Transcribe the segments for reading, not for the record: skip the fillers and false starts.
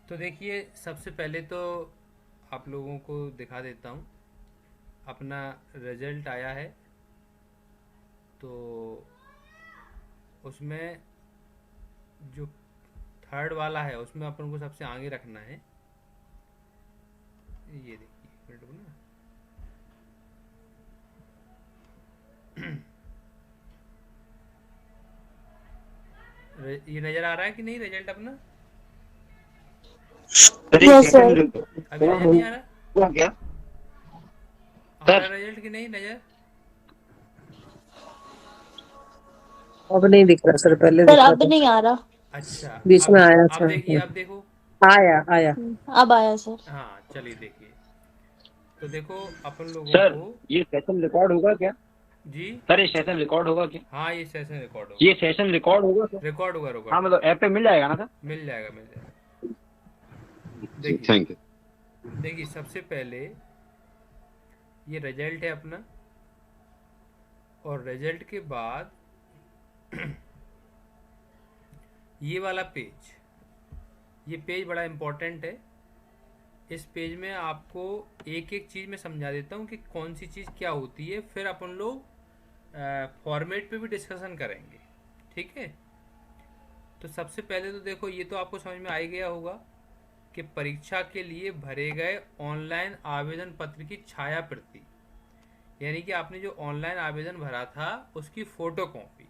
तो देखिए, सबसे पहले तो आप लोगों को दिखा देता हूँ। अपना रिजल्ट आया है, तो उसमें जो थर्ड वाला है उसमें अपन को सबसे आगे रखना है। ये देखिए, मिनट को ना। ये नज़र आ रहा है कि नहीं रिजल्ट अपना? अरे यस सेकंड सर। अभी नज़र नहीं आ रहा? हुआ क्या आ रहा सर? रिजल्ट कि नहीं नज़र? अब नहीं दिख रहा सर, पहले सर दिख रहा अब था। नहीं आ रहा। अच्छा। बीच में अब आया अब था। देखिए, अब देखो। आया आया। अब आया सर। हाँ, चलिए देखिए। तो देखो, अपन लोगों सर को। ये सेशन रिकॉर्ड होगा क्या? जी। सर ये सेशन रिकॉर्ड होगा क्या? हाँ, ये सेशन रिकॉर्ड ये होगा। सेशन रिकॉर्ड होगा सर? रिकॉर्ड होगा, हाँ रिकॉर्ड मतलब होगा। ऐप पे मिल जाएगा ना सर? मिल जाएगा, मिल जाएगा। जी देखिए, थैंक यू। देखिए सबसे पहले ये रिजल्ट है अपना। और रिजल्ट के बाद ये वाला पेज, ये पेज बड़ा इम्पोर्टेंट है। इस पेज में आपको एक एक चीज़ मैं समझा देता हूँ कि कौन सी चीज़ क्या होती है, फिर अपन लोग फॉर्मेट पे भी डिस्कशन करेंगे। ठीक है। तो सबसे पहले तो देखो, ये तो आपको समझ में आ ही गया होगा कि परीक्षा के लिए भरे गए ऑनलाइन आवेदन पत्र की छाया प्रति, यानी कि आपने जो ऑनलाइन आवेदन भरा था उसकी फ़ोटो कॉपी,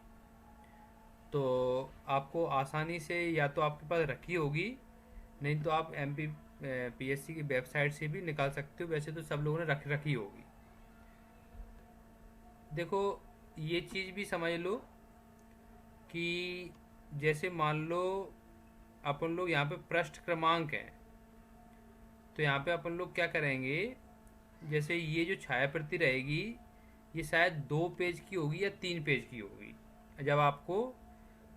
तो आपको आसानी से या तो आपके पास रखी होगी, नहीं तो आप एमपी पीएससी की वेबसाइट से भी निकाल सकते हो। वैसे तो सब लोगों ने रख रखी होगी। देखो, ये चीज़ भी समझ लो कि जैसे मान लो अपन लोग यहाँ पे पृष्ठ क्रमांक है, तो यहाँ पे अपन लोग क्या करेंगे, जैसे ये जो छायाप्रति रहेगी, ये शायद 2 पेज की होगी या 3 पेज की होगी, जब आपको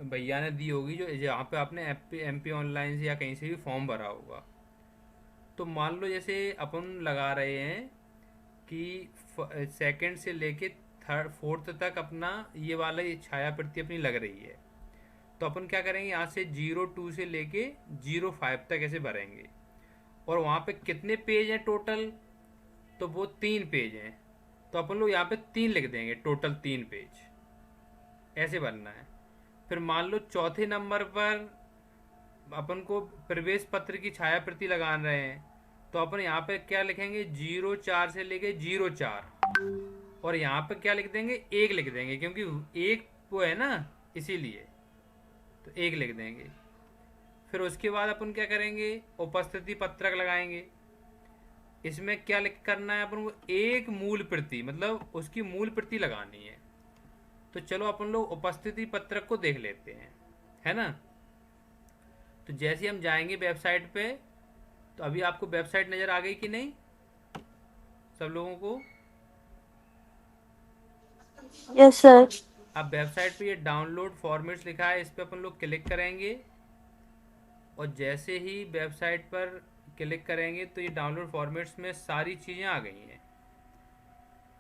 भैया ने दी होगी, जो जहाँ पे आपने एमपी ऑनलाइन से या कहीं से भी फॉर्म भरा होगा। तो मान लो जैसे अपन लगा रहे हैं कि सेकंड से लेके थर्ड फोर्थ तक अपना ये वाला ये छायाप्रति अपनी लग रही है, तो अपन क्या करेंगे, यहाँ से 02 से लेके 05 तक ऐसे भरेंगे। और वहाँ पे कितने पेज हैं टोटल, तो वो 3 पेज हैं, तो अपन लोग यहाँ पे 3 लिख देंगे, टोटल 3 पेज ऐसे बनना है। फिर मान लो चौथे नंबर पर अपन को प्रवेश पत्र की छाया प्रति लगा रहे हैं, तो अपन यहाँ पे क्या लिखेंगे, 04 से लेके 04, और यहाँ पे क्या लिख देंगे, 1 लिख देंगे, क्योंकि एक वो है ना, इसीलिए तो 1 लिख देंगे। फिर उसके बाद अपन क्या करेंगे, उपस्थिति पत्रक लगाएंगे। इसमें क्या लिख करना है अपन को, एक मूल प्रति, मतलब उसकी मूल प्रति लगानी है। तो चलो अपन लोग उपस्थिति पत्रक को देख लेते हैं, है ना। तो जैसे हम जाएंगे वेबसाइट पे, तो अभी आपको वेबसाइट नज़र आ गई कि नहीं सब लोगों को? Yes sir. अब वेबसाइट पे ये डाउनलोड फॉर्मेट्स लिखा है, इस पर अपन लोग क्लिक करेंगे। और जैसे ही वेबसाइट पर क्लिक करेंगे तो ये डाउनलोड फॉर्मेट्स में सारी चीज़ें आ गई हैं।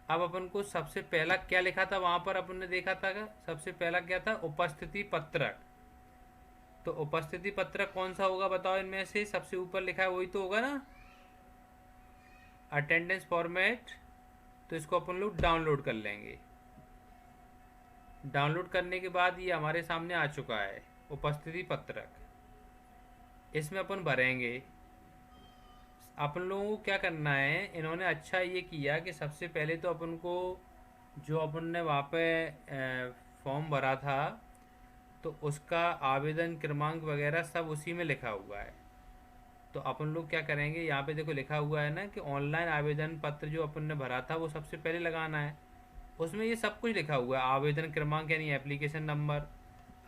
अब अपन को सबसे पहला क्या लिखा था वहाँ पर, अपन ने देखा था का सबसे पहला क्या था, उपस्थिति पत्रक। तो उपस्थिति पत्रक कौन सा होगा बताओ, इनमें से सबसे ऊपर लिखा है वही तो होगा ना, अटेंडेंस फॉर्मेट। तो इसको अपन लोग डाउनलोड कर लेंगे। डाउनलोड करने के बाद ये हमारे सामने आ चुका है, उपस्थिति पत्रक। इसमें अपन भरेंगे। अपन लोगों को क्या करना है, इन्होंने अच्छा ये किया कि सबसे पहले तो अपन को जो अपन ने वहाँ पे फॉर्म भरा था, तो उसका आवेदन क्रमांक वगैरह सब उसी में लिखा हुआ है। तो अपन लोग क्या करेंगे, यहाँ पे देखो लिखा हुआ है ना कि ऑनलाइन आवेदन पत्र जो अपन ने भरा था वो सबसे पहले लगाना है। उसमें ये सब कुछ लिखा हुआ है, आवेदन क्रमांक यानी एप्लीकेशन नंबर।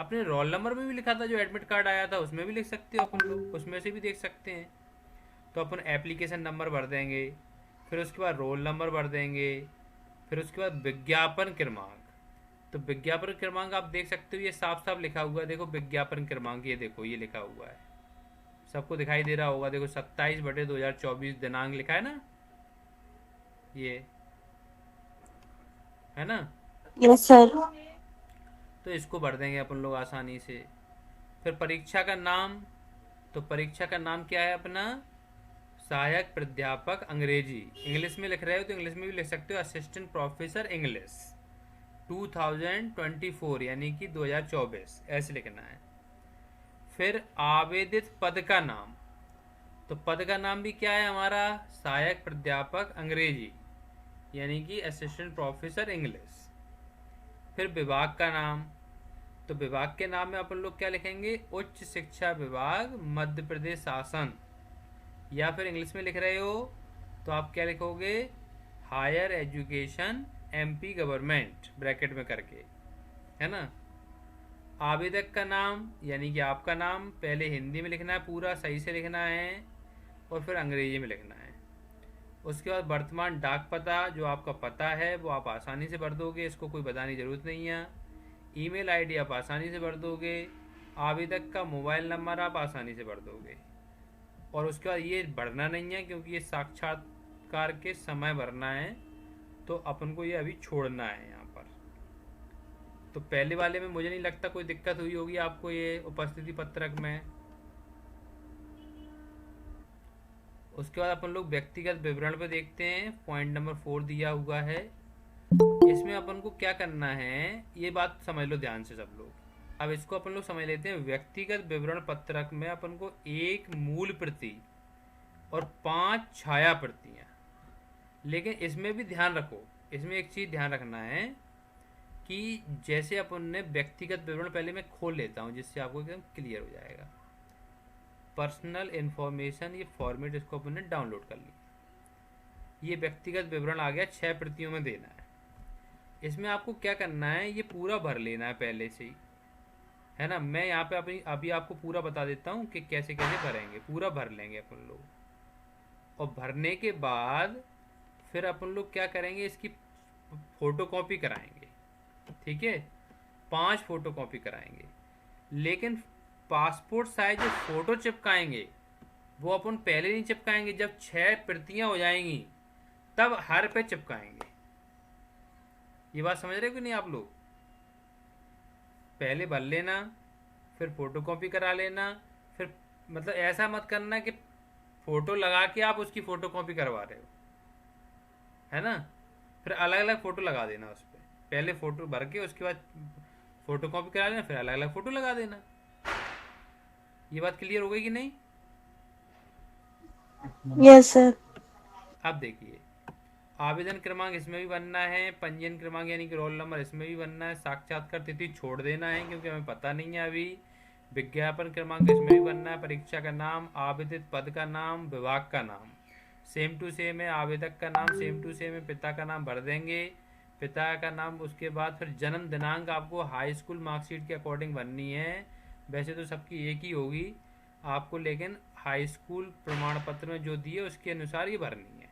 अपने रोल नंबर में भी लिखा था, जो एडमिट कार्ड आया था उसमें भी लिख सकते हो अपन लोग, उसमें से भी देख सकते हैं। तो अपन एप्लीकेशन नंबर भर देंगे, फिर उसके बाद रोल नंबर भर देंगे, फिर उसके बाद विज्ञापन क्रमांक। तो विज्ञापन क्रमांक आप देख सकते हो, ये साफ साफ लिखा हुआ है, देखो विज्ञापन क्रमांक, ये देखो ये लिखा हुआ है, सबको दिखाई दे रहा होगा, देखो 27/2024 दिनांक लिखा है ना, ये है ना। Yes sir. तो इसको भर देंगे अपन लोग आसानी से। फिर परीक्षा का नाम, तो परीक्षा का नाम क्या है अपना? सहायक प्राध्यापक अंग्रेजी। इंग्लिश में लिख रहे हो तो इंग्लिश में भी लिख सकते हो, असिस्टेंट प्रोफेसर इंग्लिश 2024 यानी कि 2024 ऐसे लिखना है। फिर आवेदित पद का नाम, तो पद का नाम भी क्या है हमारा? सहायक प्राध्यापक अंग्रेजी यानी कि असिस्टेंट प्रोफेसर इंग्लिश। फिर विभाग का नाम, तो विभाग के नाम में अपन लोग क्या लिखेंगे? उच्च शिक्षा विभाग मध्य प्रदेश शासन, या फिर इंग्लिश में लिख रहे हो तो आप क्या लिखोगे? Higher education MP government bracket में करके, है ना। आवेदक का नाम यानी कि आपका नाम पहले हिंदी में लिखना है, पूरा सही से लिखना है, और फिर अंग्रेजी में लिखना है। उसके बाद वर्तमान डाक पता, जो आपका पता है वो आप आसानी से भर दोगे, इसको कोई बताने की ज़रूरत नहीं है। ईमेल आईडी आप आसानी से भर दोगे। आवेदक का मोबाइल नंबर आप आसानी से भर दोगे। और उसके बाद ये भरना नहीं है क्योंकि ये साक्षात्कार के समय भरना है, तो अपन को ये अभी छोड़ना है यहाँ पर। तो पहले वाले में मुझे नहीं लगता कोई दिक्कत हुई होगी आपको ये उपस्थिति पत्रक में। उसके बाद अपन लोग व्यक्तिगत विवरण पे देखते हैं, पॉइंट नंबर 4 दिया हुआ है। इसमें अपन को क्या करना है, ये बात समझ लो ध्यान से सब लोग। अब इसको अपन लोग समझ लेते हैं। व्यक्तिगत विवरण पत्रक में अपन को एक मूल प्रति और 5 छाया प्रतियां, लेकिन इसमें भी ध्यान रखो, इसमें एक चीज ध्यान रखना है कि जैसे अपन ने व्यक्तिगत विवरण, पहले मैं खोल लेता हूं जिससे आपको एकदम क्लियर हो जाएगा। पर्सनल इंफॉर्मेशन, ये फॉर्मेट इसको अपन ने डाउनलोड कर लिया। ये व्यक्तिगत विवरण आ गया, 6 प्रतियों में देना है। इसमें आपको क्या करना है, ये पूरा भर लेना है पहले से ही, है ना। मैं यहाँ पे अभी आपको पूरा बता देता हूँ कि कैसे कैसे भरेंगे। पूरा भर लेंगे अपन लोग, और भरने के बाद फिर अपन लोग क्या करेंगे, इसकी फोटो कॉपी कराएंगे, ठीक है। 5 फोटो कॉपी कराएंगे, लेकिन पासपोर्ट साइज जो फोटो चिपकाएंगे वो अपन पहले नहीं चिपकाएंगे, जब 6 प्रतियां हो जाएंगी तब हर पे चिपकाएंगे। ये बात समझ रहे हो कि नहीं आप लोग? पहले भर लेना, फिर फोटो कॉपी करा लेना, फिर मतलब ऐसा मत करना कि फोटो लगा के आप उसकी फोटो कॉपी करवा रहे हो, है ना। फिर अलग अलग फोटो लगा देना उस पर, पहले फोटो भर के उसके बाद फोटो कॉपी करा लेना, फिर अलग अलग फोटो लगा देना। ये बात क्लियर हो गई कि नहीं? Yes sir. अब देखिए, आवेदन क्रमांक इसमें भी बनना है, पंजीयन क्रमांक यानी कि रोल नंबर इसमें भी बनना है, साक्षात्कार तिथि छोड़ देना है क्योंकि हमें पता नहीं है अभी। विज्ञापन क्रमांक इसमें भी बनना है, परीक्षा का नाम, आवेदित पद का नाम, विभाग का नाम सेम टू सेम है, आवेदक का नाम सेम टू सेम है, पिता का नाम भर देंगे, पिता का नाम। उसके बाद फिर जन्म दिनांक आपको हाई स्कूल मार्कशीट के अकॉर्डिंग बननी है। वैसे तो सबकी एक ही होगी आपको, लेकिन हाई स्कूल प्रमाण पत्र में जो दिए उसके अनुसार ये भरनी है,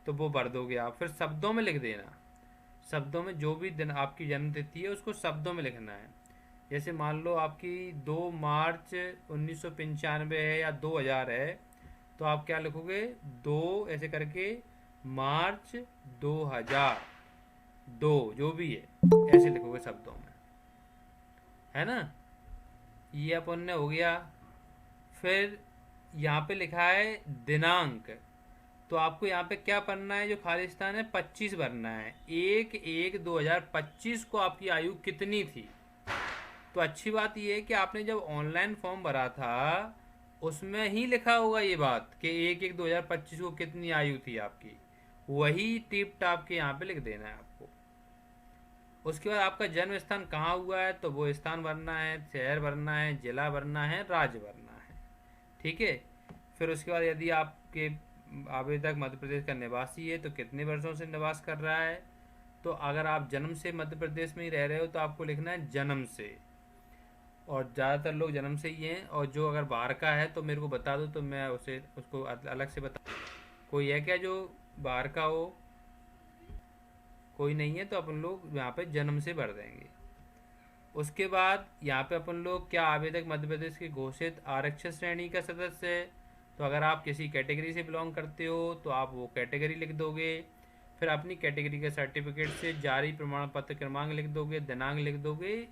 तो वो भर दोगे आप। फिर शब्दों में लिख देना, शब्दों में जो भी दिन आपकी जन्म तिथि है उसको शब्दों में लिखना है। जैसे मान लो आपकी 2 मार्च 1995 है या 2000 है, तो आप क्या लिखोगे, 2 ऐसे करके मार्च 2002 जो भी है ऐसे लिखोगे शब्दों में, है ना। ये अपन ने हो गया। फिर यहाँ पे लिखा है दिनांक, तो आपको यहाँ पे क्या भरना है, जो खाली स्थान है 25 भरना है। 1/1/2025 को आपकी आयु कितनी थी। तो अच्छी बात यह है कि आपने जब ऑनलाइन फॉर्म भरा था उसमें ही लिखा होगा ये बात कि 1/1/2025 को कितनी आयु थी आपकी, वही टिप टाप के यहाँ पे लिख देना है आपको। उसके बाद आपका जन्म स्थान कहाँ हुआ है, तो वो स्थान भरना है, शहर भरना है, जिला भरना है, राज्य भरना है, ठीक है। फिर उसके बाद यदि आपके आवेदक मध्य प्रदेश का निवासी है तो कितने वर्षों से निवास कर रहा है। तो अगर आप जन्म से मध्य प्रदेश में ही रह रहे हो तो आपको लिखना है जन्म से, और ज़्यादातर लोग जन्म से ही हैं। और जो अगर बाहर का है तो मेरे को बता दो, तो मैं उसको अलग से बता। कोई है क्या जो बाहर का हो? कोई नहीं है, तो अपन लोग यहाँ पे जन्म से भर देंगे। उसके बाद यहाँ पे अपन लोग क्या, आवेदक मध्य प्रदेश की घोषित आरक्षित श्रेणी का सदस्य है, तो अगर आप किसी कैटेगरी से बिलोंग करते हो तो आप वो कैटेगरी लिख दोगे। फिर अपनी कैटेगरी के सर्टिफिकेट से जारी प्रमाण पत्र क्रमांक लिख दोगे, दिनांक लिख दोगे,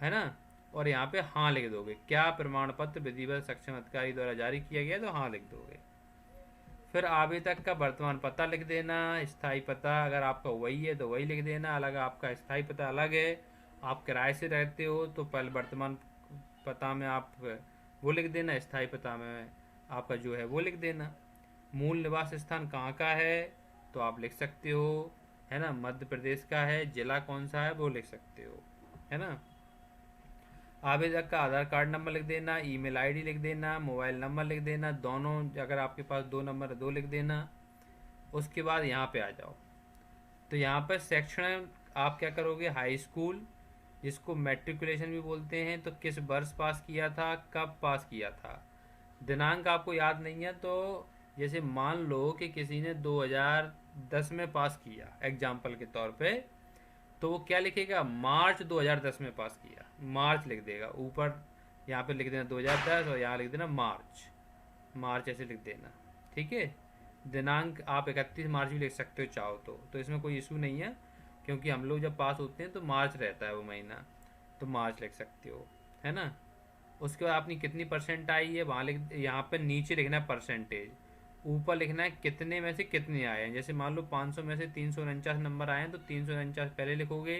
है ना। और यहाँ पे हाँ लिख दोगे। क्या प्रमाण पत्र विधिवत सक्षम अधिकारी द्वारा जारी किया गया, तो हाँ लिख दोगे। फिर आवेदक का वर्तमान पता लिख देना, स्थायी पता अगर आपका वही है तो वही लिख देना, अलग आपका स्थायी पता अलग है, आप किराए से रहते हो तो पहले वर्तमान पता में आप वो लिख देना, स्थायी पता में आपका जो है वो लिख देना। मूल निवास स्थान कहाँ का है तो आप लिख सकते हो, है ना, मध्य प्रदेश का है, जिला कौन सा है वो लिख सकते हो, है ना। आवेदक का आधार कार्ड नंबर लिख देना, ईमेल आईडी लिख देना, मोबाइल नंबर लिख देना, दोनों अगर आपके पास दो नंबर है दो लिख देना। उसके बाद यहाँ पे आ जाओ, तो यहाँ पर सेक्शन आप क्या करोगे, हाई स्कूल जिसको मैट्रिकुलेशन भी बोलते हैं, तो किस वर्ष पास किया था, कब पास किया था। दिनांक आपको याद नहीं है तो जैसे मान लो कि किसी ने 2010 में पास किया एग्जाम्पल के तौर पे, तो वो क्या लिखेगा, मार्च 2010 में पास किया, मार्च लिख देगा ऊपर, यहाँ पे लिख देना 2010 और यहाँ लिख देना मार्च, मार्च ऐसे लिख देना, ठीक है। दिनांक आप 31 मार्च भी लिख सकते हो चाहो तो इसमें कोई इशू नहीं है, क्योंकि हम लोग जब पास होते हैं तो मार्च रहता है वो महीना, तो मार्च लिख सकते हो, है ना। उसके बाद अपनी कितनी परसेंट आई है वहाँ लिख, यहाँ पे नीचे लिखना है परसेंटेज, ऊपर लिखना है कितने में से कितने आए हैं। जैसे मान लो 500 में से 349 नंबर आए हैं तो 349 पहले लिखोगे,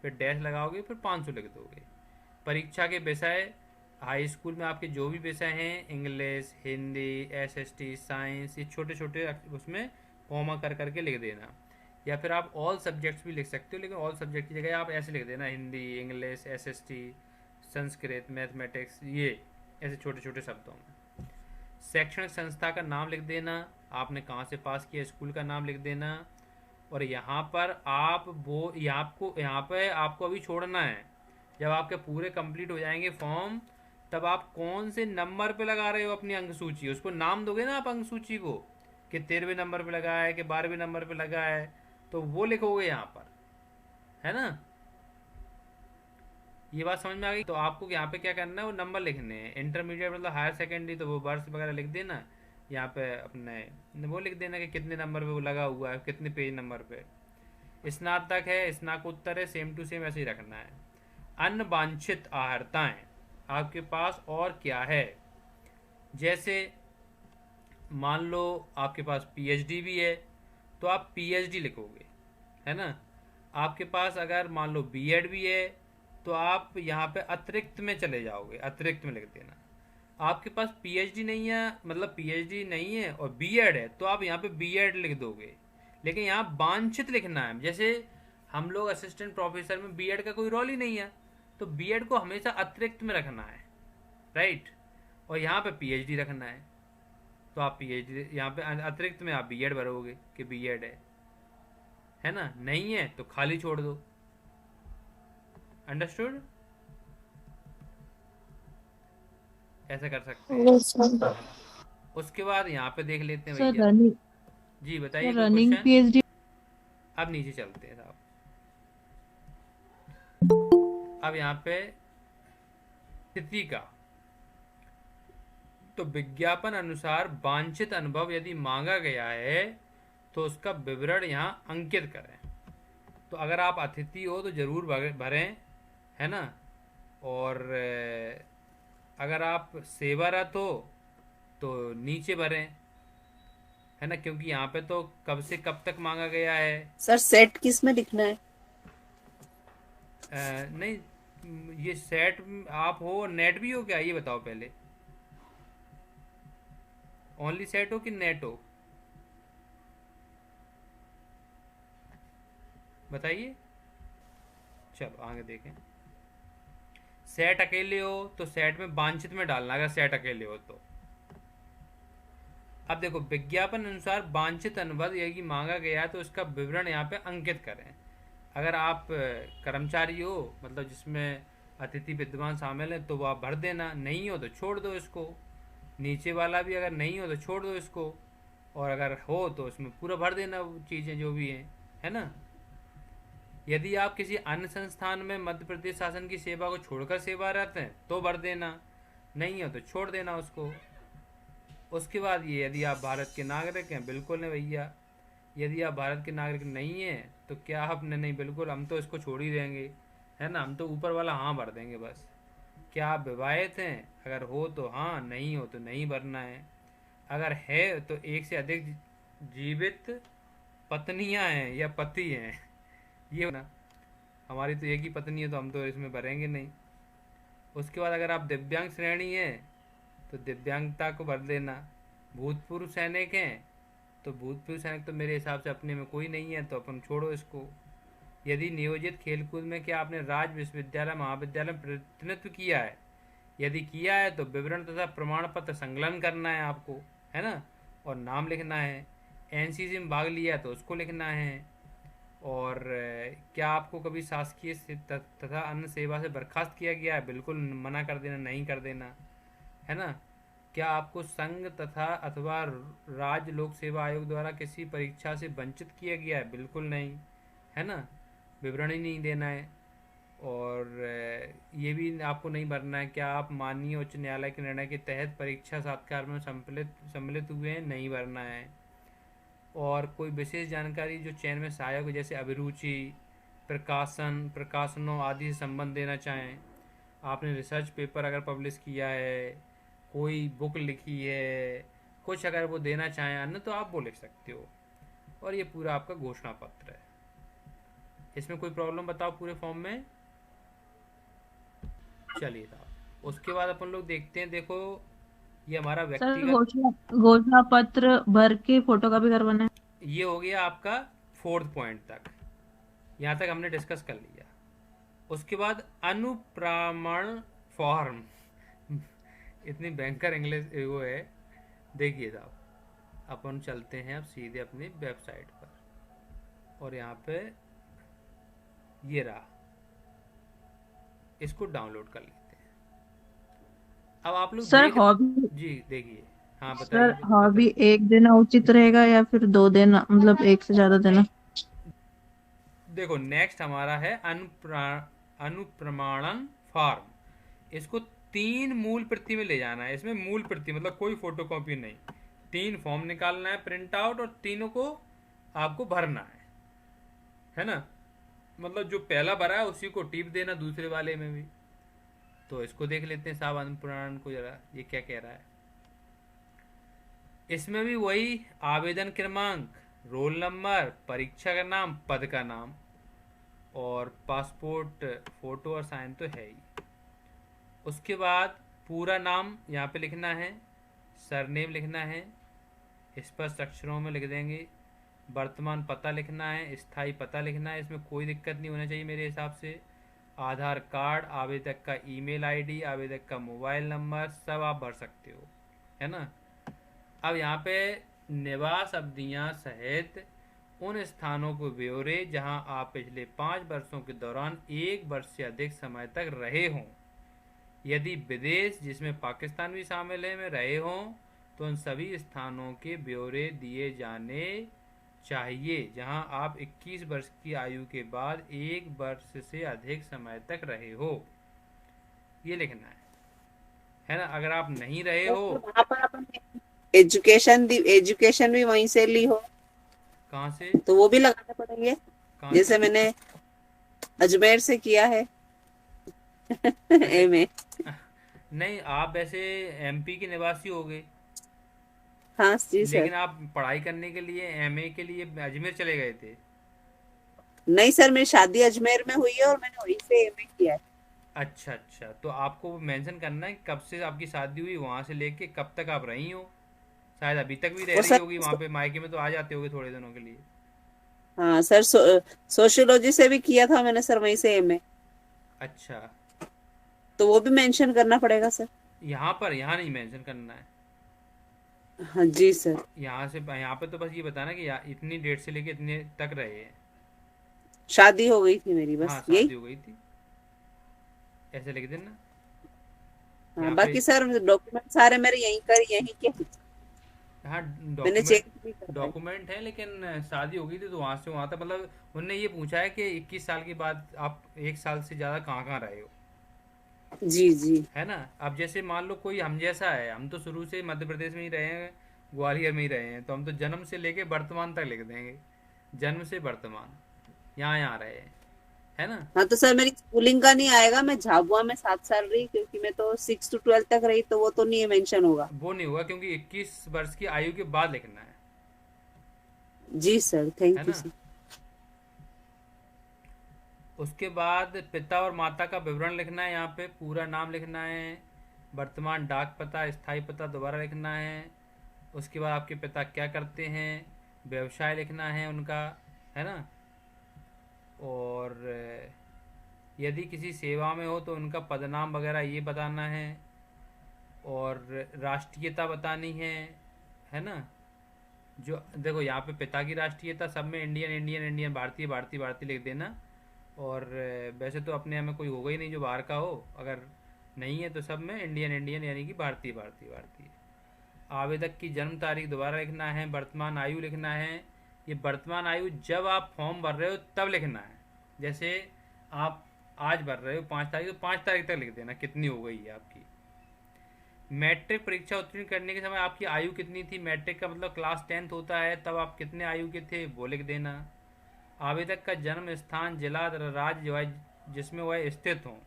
फिर डैश लगाओगे, फिर 500 लिख दोगे। परीक्षा के विषय हाई स्कूल में आपके जो भी विषय हैं, इंग्लिश, हिंदी, एसएसटी, साइंस, ये छोटे छोटे उसमें कॉमा कर करके लिख देना, या फिर आप ऑल सब्जेक्ट्स भी लिख सकते हो, लेकिन ऑल सब्जेक्ट की जगह आप ऐसे लिख देना, Hindi, English, SST, Sanskrit, mathematics, ये ऐसे छोटे छोटे शब्दों में। शैक्षणिक संस्था का नाम लिख देना, आपने कहाँ से पास किया स्कूल का नाम लिख देना, और यहाँ पर आप वो यहाँ पे आपको अभी छोड़ना है, जब आपके पूरे कंप्लीट हो जाएंगे फॉर्म तब आप कौन से नंबर पे लगा रहे हो अपनी अंक सूची, उसको नाम दोगे ना आप अंक सूची को, कि 13वें नंबर पे लगा है कि 12वें नंबर पे लगा है, तो वो लिखोगे यहाँ पर, है ना। ये बात समझ में आ गई। तो आपको यहाँ पे क्या करना है, वो नंबर लिखने हैं। इंटरमीडिएट मतलब हायर सेकेंडरी तो वो वर्ष वगैरह लिख देना, यहाँ पे अपने वो लिख देना कि कितने नंबर पे वो लगा हुआ है, कितने पेज नंबर पे। स्नातक है, स्नाकोत्तर है, सेम टू सेम ऐसे ही रखना है। अन्य वांछित आहर्ताएं आपके पास और क्या है, जैसे मान लो आपके पास पीएचडी भी है तो आप पीएचडी लिखोगे, है ना। आपके पास अगर मान लो बीएड भी है तो आप यहाँ पे अतिरिक्त में चले जाओगे, अतिरिक्त में लिख देना। आपके पास पीएचडी नहीं है, मतलब पीएचडी नहीं है और बीएड है, तो आप यहाँ पे बीएड लिख दोगे, लेकिन यहाँ वांछित लिखना है। जैसे हम लोग असिस्टेंट प्रोफेसर में बीएड का कोई रोल ही नहीं है, तो बीएड को हमेशा अतिरिक्त में रखना है, राइट। और यहाँ पे पीएचडी रखना है, तो आप पीएचडी यहाँ पे अतिरिक्त में आप बीएड भरोगे कि बीएड है ना। नहीं है तो खाली छोड़ दो, अंडरस्टूड। ऐसा कर सकते हैं। Yes sir. उसके बाद यहाँ पे देख लेते हैं सर भैया। रनिंग जी बताइए कोई रनिंग क्वेश्चन। पीएचडी अब नीचे चलते हैं साहब। अब यहाँ पे स्थिति का, तो विज्ञापन अनुसार वांछित अनुभव यदि मांगा गया है तो उसका विवरण यहाँ अंकित करें। तो अगर आप अतिथि हो तो जरूर भरें, है ना। और अगर आप सेवारत हो तो नीचे भरें, है ना, क्योंकि यहाँ पे तो कब से कब तक मांगा गया है। सर सेट किस में लिखना है? नहीं, ये सेट आप हो, नेट भी हो क्या, ये बताओ पहले। ओनली सेट हो कि नेट हो, बताइए। चलो आगे देखें। सेट अकेले हो तो सेट में वांछित में डालना, अगर सेट अकेले हो तो। अब देखो, विज्ञापन अनुसार वांछित अनुभव यदि मांगा गया है तो इसका विवरण यहाँ पे अंकित करें। अगर आप कर्मचारी हो, मतलब जिसमें अतिथि विद्वान शामिल है, तो वो आप भर देना, नहीं हो तो छोड़ दो इसको। नीचे वाला भी अगर नहीं हो तो छोड़ दो इसको, और अगर हो तो इसमें पूरा भर देना वो चीज़ें जो भी हैं, है ना। यदि आप किसी अन्य संस्थान में मध्य प्रदेश शासन की सेवा को छोड़कर सेवारत हैं तो भर देना, नहीं हो तो छोड़ देना उसको। उसके बाद ये, यदि आप भारत के नागरिक हैं, बिल्कुल है भैया। यदि आप भारत के नागरिक नहीं हैं तो क्या आपने, नहीं बिल्कुल, हम तो इसको छोड़ ही देंगे, है ना, हम तो ऊपर वाला हाँ भर देंगे बस। क्या आप विवाहित हैं? अगर हो तो हाँ, नहीं हो तो नहीं भरना है। अगर है तो एक से अधिक जीवित पत्नियां हैं या पति हैं, ये ना। हमारी तो एक ही पत्नी है तो हम तो इसमें भरेंगे नहीं। उसके बाद अगर आप दिव्यांग श्रेणी है तो दिव्यांगता को भर देना। भूतपूर्व सैनिक हैं तो भूतपूर्व सैनिक तो मेरे हिसाब से अपने में कोई नहीं है, तो अपन छोड़ो इसको। यदि नियोजित खेलकूद में क्या आपने राज्य विश्वविद्यालय महाविद्यालय में प्रतिनिधित्व किया है? यदि किया है तो विवरण तथा प्रमाण पत्र संकलन करना है आपको, है ना, और नाम लिखना है। एनसीसी में भाग लिया तो उसको लिखना है। और क्या आपको कभी शासकीय तथा अन्य सेवा से बर्खास्त किया गया है? बिल्कुल मना कर देना, नहीं कर देना, है ना। क्या आपको संघ तथा अथवा राज्य लोक सेवा आयोग द्वारा किसी परीक्षा से वंचित किया गया है? बिल्कुल नहीं, है ना, विवरण ही नहीं देना है। और ये भी आपको नहीं भरना है, क्या आप माननीय उच्च न्यायालय के निर्णय के तहत परीक्षा साक्षात्कार में सम्मिलित हुए हैं? नहीं भरना है। और कोई विशेष जानकारी जो चयन में सहायक हो, जैसे अभिरुचि, प्रकाशनों आदि से संबंध देना चाहें। आपने रिसर्च पेपर अगर पब्लिश किया है, कोई बुक लिखी है, कुछ अगर वो देना चाहें अन्य, तो आप वो लिख सकते हो। और ये पूरा आपका घोषणा पत्र है। इसमें कोई प्रॉब्लम बताओ पूरे फॉर्म में? चलिए साहब, उसके बाद अपन लोग देखते हैं। देखो, ये हमारा सर व्यक्तिगत, घोषणा घोषणा पत्र भर के फोटो कॉपी करवाना है। ये हो गया आपका 4th पॉइंट तक। यहाँ तक हमने डिस्कस कर लिया। उसके बाद अनुप्रमाण फॉर्म इतनी भयंकर इंग्लिश वो है। देखिए साहब, अपन चलते हैं अब सीधे अपनी वेबसाइट पर, और यहाँ पे ये रहा, इसको डाउनलोड कर लेते हैं। अब आप लोग सर देख, हॉबी जी देखिए, हाँ सर बताइए हॉबी बताइए। एक देना उचित रहेगा या फिर 2 देना, मतलब एक से ज्यादा देना? देखो, नेक्स्ट हमारा है अनुप्रमाणन फॉर्म। इसको 3 मूल प्रति में ले जाना है। इसमें मूल प्रति मतलब कोई फोटोकॉपी नहीं। 3 फॉर्म निकालना है, प्रिंट आउट, और तीनों को आपको भरना है ना। मतलब जो पहला भरा है उसी को टिप देना दूसरे वाले में भी। तो इसको देख लेते हैं साहब, अनुप्रमाणन को जरा, ये क्या कह रहा है। इसमें भी वही आवेदन क्रमांक, रोल नंबर, परीक्षा का नाम, पद का नाम, और पासपोर्ट फोटो और साइन तो है ही। उसके बाद पूरा नाम यहाँ पे लिखना है, सरनेम लिखना है, स्पष्ट अक्षरों में लिख देंगे। वर्तमान पता लिखना है, स्थायी पता लिखना है, इसमें कोई दिक्कत नहीं होना चाहिए मेरे हिसाब से। आधार कार्ड, आवेदक का ईमेल आईडी, आवेदक का मोबाइल नंबर, सब आप भर सकते हो, है ना। अब यहाँ पे निवास अवधियाँ सहित उन स्थानों को ब्यौरे जहां आप पिछले 5 वर्षों के दौरान 1 वर्ष से अधिक समय तक रहे हों। यदि विदेश, जिसमें पाकिस्तान भी शामिल है, में रहे हों तो उन सभी स्थानों के ब्यौरे दिए जाने चाहिए जहां आप 21 वर्ष की आयु के बाद 1 वर्ष से अधिक समय तक रहे हो। ये लिखना है ना। अगर आप नहीं रहे हो, वहाँ पर अपन एजुकेशन भी वहीं से ली हो कहाँ से, तो वो भी लगाने पड़ेंगे, कहाँ जैसे से? मैंने अजमेर से किया है एमए। नहीं, आप वैसे एमपी के निवासी हो गए, हाँ जी सर। लेकिन आप पढ़ाई करने के लिए एमए के लिए अजमेर चले गए थे। नहीं सर, मेरी शादी अजमेर में हुई है और मैंने वहीं से एमए किया है। अच्छा अच्छा, तो आपको मेंशन करना है कब से आपकी शादी हुई, वहां से लेके कब तक आप रही हो। शायद अभी तक भी रह वो रही सर, होगी वहां पे, मायके में तो आ जाते होगे थोड़े दिनों के लिए। हाँ सर, सोशियोलॉजी से भी किया था मैंने सर वहीं से एमए, अच्छा, तो वो भी मेंशन करना पड़ेगा सर। यहाँ पर, यहाँ नहीं मेंशन करना है। हाँ जी सर। यहाँ से, यहाँ पे तो बस ये बताना कि इतनी डेट से लेके इतने तक रहे हैं। शादी हो गई थी मेरी, हाँ, बस यही। शादी हो गई थी, ऐसे लिख देना। हाँ, यहाँ पे, बाकी सर डॉक्यूमेंट सारे मेरे यहीं के हाँ मैंने चेक भी करवाए। डॉक्यूमेंट है, लेकिन शादी हो गई थी तो वहां से वहां तक, मतलब उनने ये पूछा है कि 21 साल के बाद आप 1 साल से ज्यादा कहाँ कहाँ रहे हो, जी जी। है ना। अब जैसे मान लो कोई हम जैसा है, हम तो शुरू से मध्य प्रदेश में ही रहे हैं, ग्वालियर में ही रहे हैं, तो हम तो जन्म से लेके वर्तमान तक लिख देंगे, जन्म से वर्तमान, यहाँ यहाँ रहे हैं। है ना। हाँ तो सर मेरी स्कूलिंग का नहीं आएगा, मैं झाबुआ में 7 साल रही, क्योंकि मैं तो 6 to 12 तक रही, तो वो तो नहीं मेंशन होगा। वो नहीं होगा क्योंकि 21 वर्ष की आयु के बाद लिखना है जी सर, है थैंक यू ना। सर। उसके बाद पिता और माता का विवरण लिखना है, यहाँ पे पूरा नाम लिखना है, वर्तमान डाक पता, स्थायी पता दोबारा लिखना है। उसके बाद आपके पिता क्या करते हैं, व्यवसाय लिखना है उनका, है ना। और यदि किसी सेवा में हो तो उनका पदनाम वगैरह ये बताना है, और राष्ट्रीयता बतानी है ना। जो देखो यहाँ पे पिता की राष्ट्रीयता सब में इंडियन इंडियन इंडियन, भारतीय भारतीय भारतीय लिख देना। और वैसे तो अपने यहाँ में कोई होगा ही नहीं जो बाहर का हो, अगर नहीं है तो सब में इंडियन इंडियन यानी कि भारतीय भारतीय भारतीय। आवेदक की जन्म तारीख दोबारा लिखना है, वर्तमान आयु लिखना है। ये वर्तमान आयु जब आप फॉर्म भर रहे हो तब लिखना है। जैसे आप आज भर रहे हो 5 तारीख, तो 5 तारीख तक लिख देना कितनी हो गई है आपकी। मैट्रिक परीक्षा उत्तीर्ण करने के समय आपकी आयु कितनी थी, मैट्रिक का मतलब क्लास 10th होता है, तब आप कितने आयु के थे वो लिख देना। आवेदक का जन्म स्थान, जिला, राज्य जो है जिसमें वह स्थित हो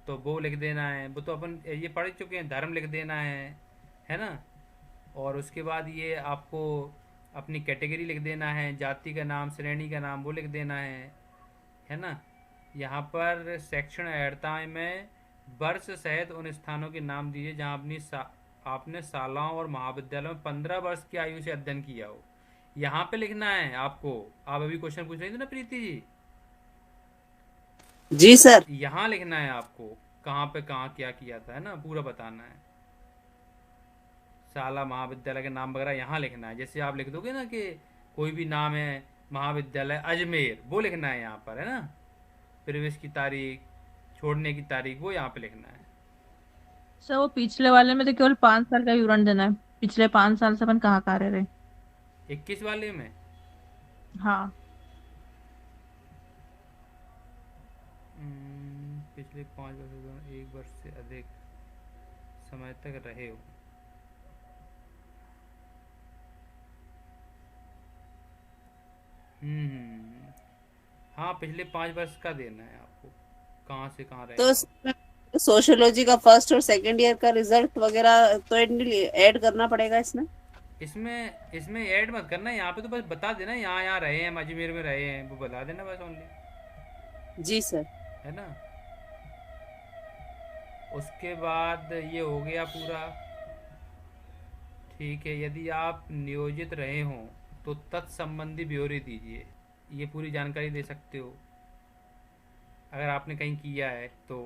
तो वो लिख देना है, वो तो अपन ये पढ़ चुके हैं। धर्म लिख देना है ना। और उसके बाद ये आपको अपनी कैटेगरी लिख देना है, जाति का नाम, श्रेणी का नाम वो लिख देना है ना। यहाँ पर सेक्शन अर्थाएँ में वर्ष सहित उन स्थानों के नाम दीजिए जहाँ आपने शालाओं और महाविद्यालयों में 15 वर्ष की आयु से अध्ययन किया हो। यहाँ पे लिखना है आपको। आप अभी क्वेश्चन पूछ रही थी ना प्रीति जी, जी सर। यहाँ लिखना है आपको कहाँ पे कहाँ क्या किया था, है ना, पूरा बताना है। शाला महाविद्यालय के नाम वगैरह यहाँ लिखना है। जैसे आप लिख दोगे ना कि कोई भी नाम है महाविद्यालय अजमेर, वो लिखना है यहाँ पर, है ना। प्रवेश की तारीख, छोड़ने की तारीख, वो यहाँ पे लिखना है। सर वो पिछले वाले में तो केवल 5 साल का विवरण देना है, पिछले 5 साल से अपन कहाँ कार्य रहे। 21 वाले में हाँ। पिछले 5 वर्ष के दौरान 1 वर्ष से अधिक समय तक रहे हो। हाँ, पिछले 5 वर्ष का देना है आपको, कहाँ से कहाँ रहे हो। तो सोशियोलॉजी का फर्स्ट और सेकंड ईयर का रिजल्ट वगैरह तो ऐड करना पड़ेगा इसमें। इसमें ऐड मत करना, यहाँ पे तो बस बता देना यहाँ यहाँ रहे हैं, हम अजमेर में रहे हैं, वो बता देना बस ओनली, जी सर। है ना। उसके बाद ये हो गया पूरा, ठीक है। यदि आप नियोजित रहे हों तो तत्संबंधी ब्यौरे दीजिए, ये पूरी जानकारी दे सकते हो अगर आपने कहीं किया है तो।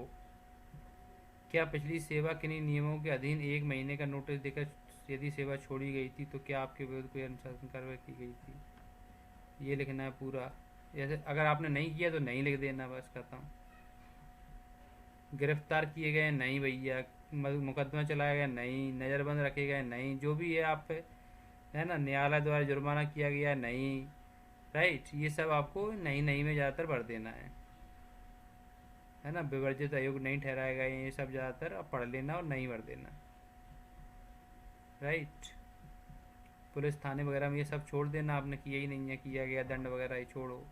क्या पिछली सेवा किन्हीं नियमों के अधीन 1 महीने का नोटिस देकर यदि सेवा छोड़ी गई थी तो क्या आपके विरुद्ध कोई अनुशासन कार्रवाई की गई थी, ये लिखना है पूरा। जैसे अगर आपने नहीं किया तो नहीं लिख देना, बस खत्म। गिरफ्तार किए गए नहीं भैया, मुकदमा चलाया गया नहीं, नज़रबंद रखे गए नहीं, जो भी है आप पे, है ना, न्यायालय द्वारा जुर्माना किया गया नहीं, राइट, ये सब आपको नहीं नहीं में ज़्यादातर भर देना है ना। विवर्जित अयोग्य नहीं ठहराए गए, ये सब ज़्यादातर आप पढ़ लेना और नहीं भर देना, राइट। पुलिस थाने वगैरह में ये सब छोड़ देना, आपने किया ही नहीं है, किया गया दंड वगैरह ये छोड़ो।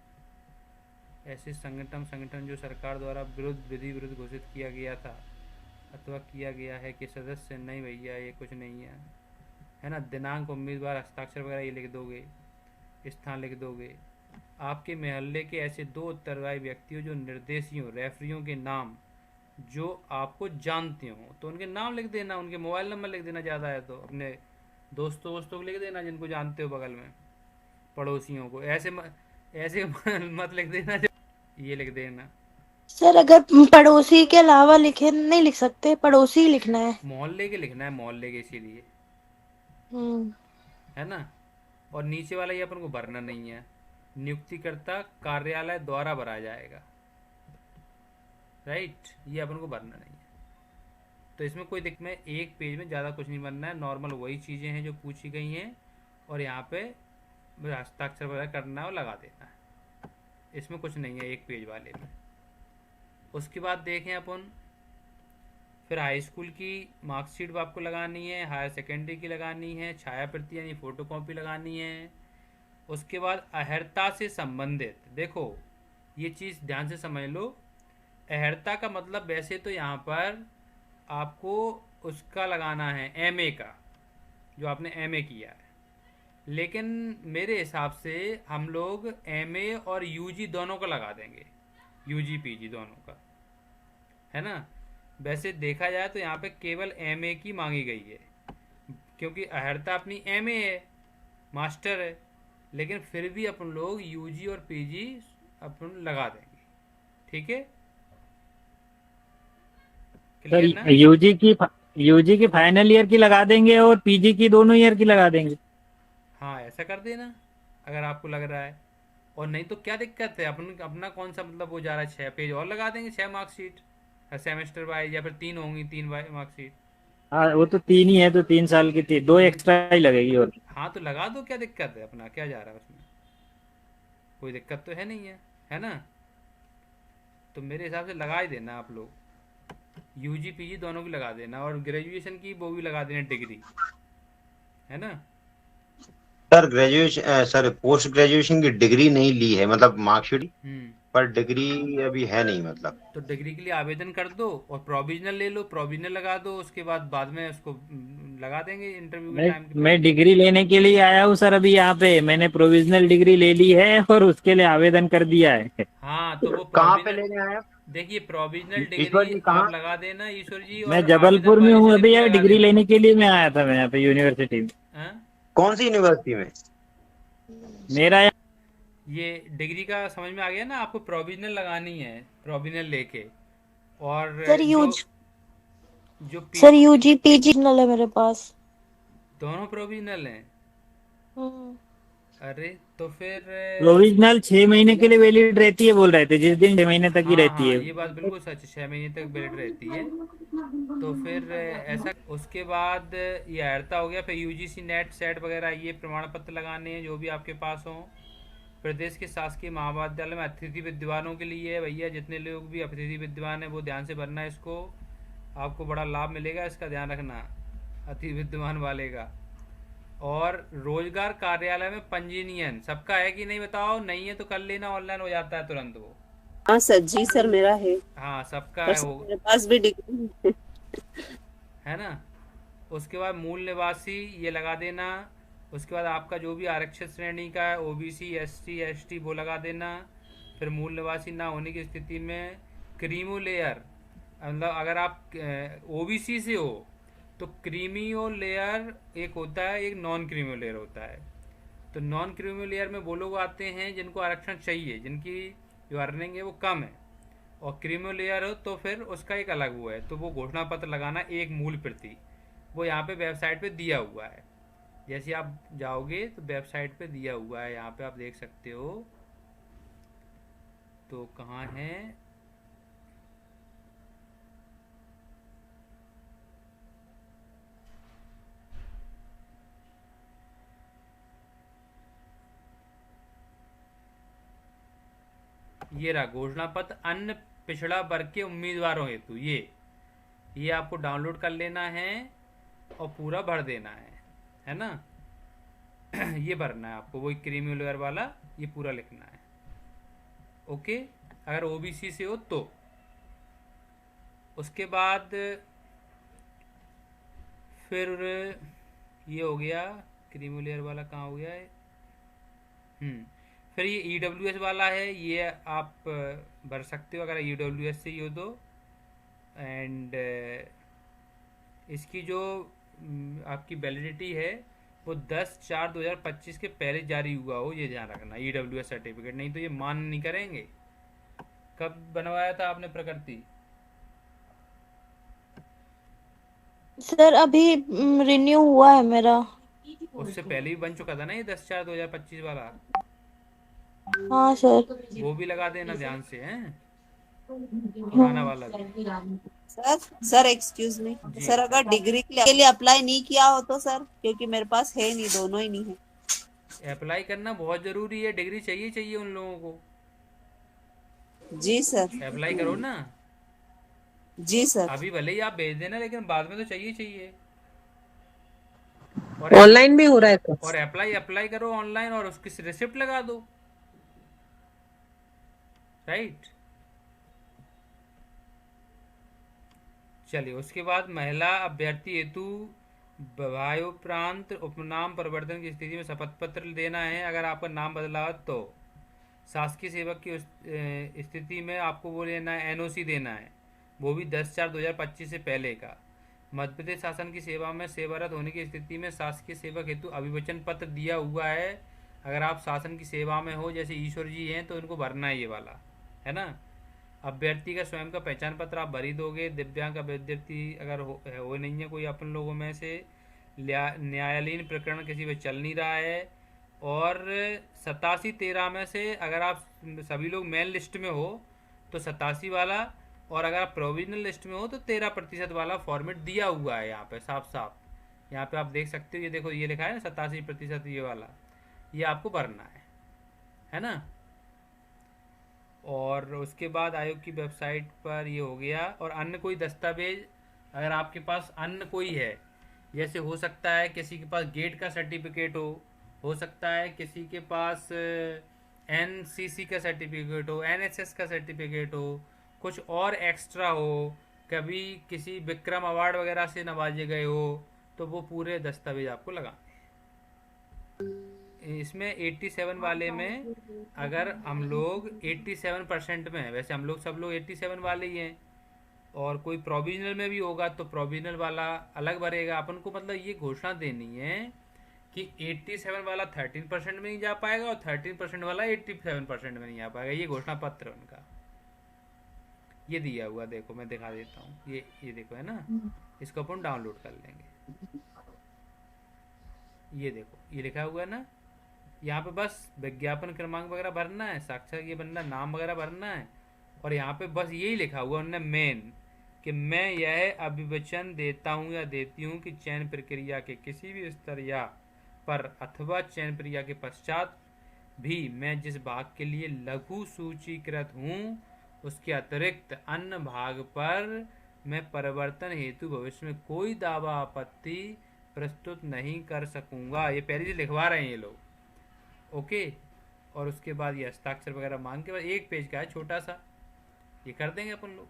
ऐसे संगठन जो सरकार द्वारा विधि विरुद्ध घोषित किया गया था अथवा किया गया है कि सदस्य नहीं भैया, ये कुछ नहीं है ना। दिनांक, उम्मीदवार, हस्ताक्षर वगैरह ये लिख दोगे, स्थान लिख दोगे। आपके मोहल्ले के ऐसे 2 उत्तरदायी व्यक्तियों जो निर्देशियों, रेफरियों के नाम जो आपको जानते हो तो उनके नाम लिख देना, उनके मोबाइल नंबर लिख देना, ज़्यादा है तो अपने दोस्तों को लिख देना जिनको जानते हो बगल में, पड़ोसियों को। ऐसे मत लिख देना, ये लिख देना। सर अगर पड़ोसी के अलावा लिखे नहीं लिख सकते, पड़ोसी ही लिखना है। मोहल्ले के लिखना है, मोहल्ले के, इसीलिए, हम्म। है ना। और नीचे वाला ये अपन को भरना नहीं है, नियुक्तिकर्ता कार्यालय द्वारा भरा जाएगा, राइट, ये अपन को भरना नहीं है। तो इसमें कोई दिक्कत में, एक पेज में ज़्यादा कुछ नहीं बनना है, नॉर्मल वही चीज़ें हैं जो पूछी गई हैं, और यहाँ पे हस्ताक्षर वगैरह करना है और लगा देना है, इसमें कुछ नहीं है एक पेज वाले में। उसके बाद देखें अपन, फिर हाई स्कूल की मार्कशीट आपको लगानी है, हायर सेकेंडरी की लगानी है, छाया प्रति यानी फ़ोटो कॉपी लगानी है। उसके बाद अहर्ता से संबंधित, देखो ये चीज़ ध्यान से समझ लो। अहर्ता का मतलब वैसे तो यहाँ पर आपको उसका लगाना है एमए का, जो आपने एमए किया है, लेकिन मेरे हिसाब से हम लोग एमए और यूजी दोनों का लगा देंगे, यूजी पीजी दोनों का, है ना। वैसे देखा जाए तो यहाँ पे केवल एमए की मांगी गई है, क्योंकि अहर्ता अपनी एमए है, मास्टर है, लेकिन फिर भी अपन लोग यूजी और पीजी अपन लगा देंगे। ठीक है, क्लियर ना। सर यूजी की फाइनल ईयर की लगा देंगे और पीजी की दोनों ईयर की लगा देंगे। हाँ, ऐसा कर देना अगर आपको लग रहा है। और नहीं तो क्या दिक्कत है, अपन अपना कौन सा मतलब वो जा रहा है, 6 पेज और लगा देंगे, 6 मार्कशीट सेमेस्टर वाइज, या फिर 3 होंगी, 3 मार्कशीट। हाँ वो तो 3 ही है, तो 3 साल की थी, 2 एक्स्ट्रा ही लगेगी और। हाँ तो लगा दो, क्या दिक्कत है, अपना क्या जा रहा है उसमें, कोई दिक्कत तो है नहीं है ना। तो मेरे हिसाब से लगा ही देना आप लोग, यूजी पीजी दोनों की लगा देना, और ग्रेजुएशन की वो भी लगा देना, डिग्री, है ना। Sir graduation sir post graduation की डिग्री नहीं ली है, मतलब मार्कशीट, हम्म। पर डिग्री अभी है नहीं मतलब। तो डिग्री के लिए आवेदन कर दो और प्रोविजनल ले लो, प्रोविजनल लगा दो, उसके बाद में उसको लगा देंगे इंटरव्यू के टाइम के मैं डिग्री लेने के लिए आया हूँ सर, अभी यहाँ पे मैंने प्रोविजनल डिग्री ले ली है और उसके लिए आवेदन कर दिया है। हाँ तो वो कहाँ पे प्रोविजनल, लेने आए आप? देखिए प्रोविजनल ईश्वर डिग्री जी कहाँ? आप लगा देना ईश्वर जी, मैं और जबलपुर आवेदन में वाली हूँ स्लिप अभी भी यार, लगा डिग्री देना। लेने के लिए मैं आया था, मैं यहाँ पे यूनिवर्सिटी में। हाँ? कौन सी यूनिवर्सिटी में? मेरा ये डिग्री का समझ में आ गया ना, आपको प्रोविजनल लगानी है, प्रोविजनल लेके, और सर जो यूज जो सर यूजी पीजी नल है मेरे पास। दोनों प्रोविजनल हैं। हम्म। अरे तो फिर प्रोविजनल 6 महीने के लिए वैलिड रहती है बोल रहे थे, जिस दिन 6 महीने तक ही हाँ रहती हाँ, है। ये बात बिल्कुल सच है, 6 महीने तक वैलिड रहती है। तो फिर ऐसा, उसके बाद ये अहर्ता हो गया, फिर यूजीसी नेट सेट वगैरह ये प्रमाण पत्र लगाने हैं जो भी आपके पास हों। प्रदेश के शासकीय महाविद्यालय में अतिथि विद्वानों के लिए है भैया, जितने लोग भी अतिथि विद्वान हैं वो ध्यान से भरना है इसको, आपको बड़ा लाभ मिलेगा, इसका ध्यान रखना अतिथि विद्वान वाले का। और रोजगार कार्यालय में पंजीयन सबका है कि नहीं बताओ, नहीं है तो कर लेना, ऑनलाइन हो जाता है तुरंत वो। हाँ सर, जी सर मेरा है, हाँ सबका पर है सर वो, मेरे पास भी डिग्री है ना। उसके बाद मूल निवासी ये लगा देना। उसके बाद आपका जो भी आरक्षित श्रेणी का है, ओबीसी एससी एसटी वो लगा देना। फिर मूल निवासी ना होने की स्थिति में क्रीमो लेयर, मतलब अगर आप ओबीसी से हो तो क्रीमियो लेयर एक होता है, एक नॉन क्रीमियो लेयर होता है। तो नॉन क्रीमियो लेयर में वो लोग आते हैं जिनको आरक्षण चाहिए, जिनकी जो अर्निंग है वो कम है, और क्रीमियो लेयर हो तो फिर उसका एक अलग वो है। तो वो घोषणा पत्र लगाना, एक मूल प्रति, वो यहाँ पे वेबसाइट पे दिया हुआ है। जैसे आप जाओगे तो वेबसाइट पे दिया हुआ है, यहाँ पे आप देख सकते हो। तो कहाँ है, ये रहा घोषणा पत्र अन्य पिछड़ा वर्ग के उम्मीदवारों हेतु, ये आपको डाउनलोड कर लेना है और पूरा भर देना है ना। ये भरना है आपको, वही क्रीमी लेयर वाला, ये पूरा लिखना है। ओके, अगर ओबीसी से हो तो। उसके बाद फिर ये हो गया, क्रीमी लेयर वाला कहाँ हो गया है। फिर ये ईडब्ल्यूएस वाला है, ये आप भर सकते हो अगर ईडब्ल्यूएस से ही हो तो। एंड इसकी जो आपकी वैलिडिटी है वो 10/4/2025 के पहले जारी हुआ हो, ये ध्यान रखना, ईडब्ल्यूएस सर्टिफिकेट, नहीं तो ये मान नहीं करेंगे। कब बनवाया था आपने प्रकृति? सर अभी रिन्यू हुआ है मेरा। उससे पहले भी बन चुका था ना ये 10/4/2025 वाला। हाँ सर। वो भी लगा देना ध्यान से, हैं पुराना वाला भी। सर एक्सक्यूज मी जी। सर, अगर डिग्री के लिए अप्लाई नहीं किया हो तो सर, क्योंकि मेरे पास है नहीं, दोनों ही नहीं है। अप्लाई करना बहुत जरूरी है, डिग्री चाहिए उन लोगों को। जी सर। अप्लाई करो ना। जी सर। अभी भले ही आप भेज देना, लेकिन बाद में तो चाहिए। ऑनलाइन भी हो रहा है तो। और अप्लाई करो ऑनलाइन, और उसकी रिसिप्ट लगा दो। राइट। चलिए, उसके बाद महिला अभ्यर्थी हेतु विवाहोपरांत उपनाम परिवर्तन की स्थिति में शपथ पत्र देना है। अगर आपका नाम बदला हो तो शासकीय सेवक की स्थिति में आपको वो लेना है, एनओसी देना है, वो भी 10/4/2025 से पहले का। मध्य प्रदेश शासन की सेवा में सेवारत होने की स्थिति में शासकीय सेवक हेतु अभिवचन पत्र दिया हुआ है। अगर आप शासन की सेवा में हो, जैसे ईश्वर जी हैं, तो इनको भरना है, ये वाला है ना। अभ्यर्थी का स्वयं का पहचान पत्र आप भर ही दोगे। दिव्यांग अभ्यर्थी अगर हो नहीं है कोई अपन लोगों में से, न्यायालयीन प्रकरण किसी पे चल नहीं रहा है, और 87/13 में से अगर आप सभी लोग मेन लिस्ट में हो तो 87 वाला, और अगर आप प्रोविजनल लिस्ट में हो तो 13% वाला फॉर्मेट दिया हुआ है यहाँ पे साफ साफ। यहाँ पे आप देख सकते हो, ये देखो, ये लिखा है ना 87%, ये वाला, ये आपको भरना है ना। और उसके बाद आयोग की वेबसाइट पर ये हो गया। और अन्य कोई दस्तावेज अगर आपके पास अन्य कोई है, जैसे हो सकता है किसी के पास गेट का सर्टिफिकेट हो सकता है किसी के पास एनसीसी का सर्टिफिकेट हो, एनएसएस का सर्टिफिकेट हो, कुछ और एक्स्ट्रा हो, कभी किसी विक्रम अवार्ड वगैरह से नवाजे गए हो, तो वो पूरे दस्तावेज आपको लगाने। इसमें 87 वाले में अगर हम लोग 87% में, वैसे हम लोग सब लोग 87 वाले ही हैं, और कोई प्रोविजनल में भी होगा तो प्रोविजनल वाला अलग भरेगा। अपन को मतलब ये घोषणा देनी है कि 87 वाला 13% में नहीं जा पाएगा और 13% वाला 87% में नहीं जा पाएगा। ये घोषणा पत्र उनका ये दिया हुआ, देखो मैं दिखा देता हूँ, ये देखो, है ना। इसको अपन डाउनलोड कर लेंगे। ये देखो, ये लिखा हुआ है ना, यहाँ पे बस विज्ञापन क्रमांक वगैरह भरना है, साक्षर ये बनना, नाम वगैरह भरना है, और यहाँ पे बस यही लिखा हुआ उन्होंने मेन, कि मैं यह अभिवचन देता हूँ या देती हूँ कि चयन प्रक्रिया के किसी भी स्तर या पर अथवा चयन प्रक्रिया के पश्चात भी मैं जिस भाग के लिए लघु सूचीकृत हूँ उसके अतिरिक्त अन्य भाग पर मैं परिवर्तन हेतु भविष्य में कोई दावा आपत्ति प्रस्तुत नहीं कर सकूंगा। ये पहले से लिखवा रहे हैं ये लोग, ओके। और उसके बाद ये हस्ताक्षर वगैरह मांग के बाद 1 पेज का है छोटा सा, ये कर देंगे अपन लोग।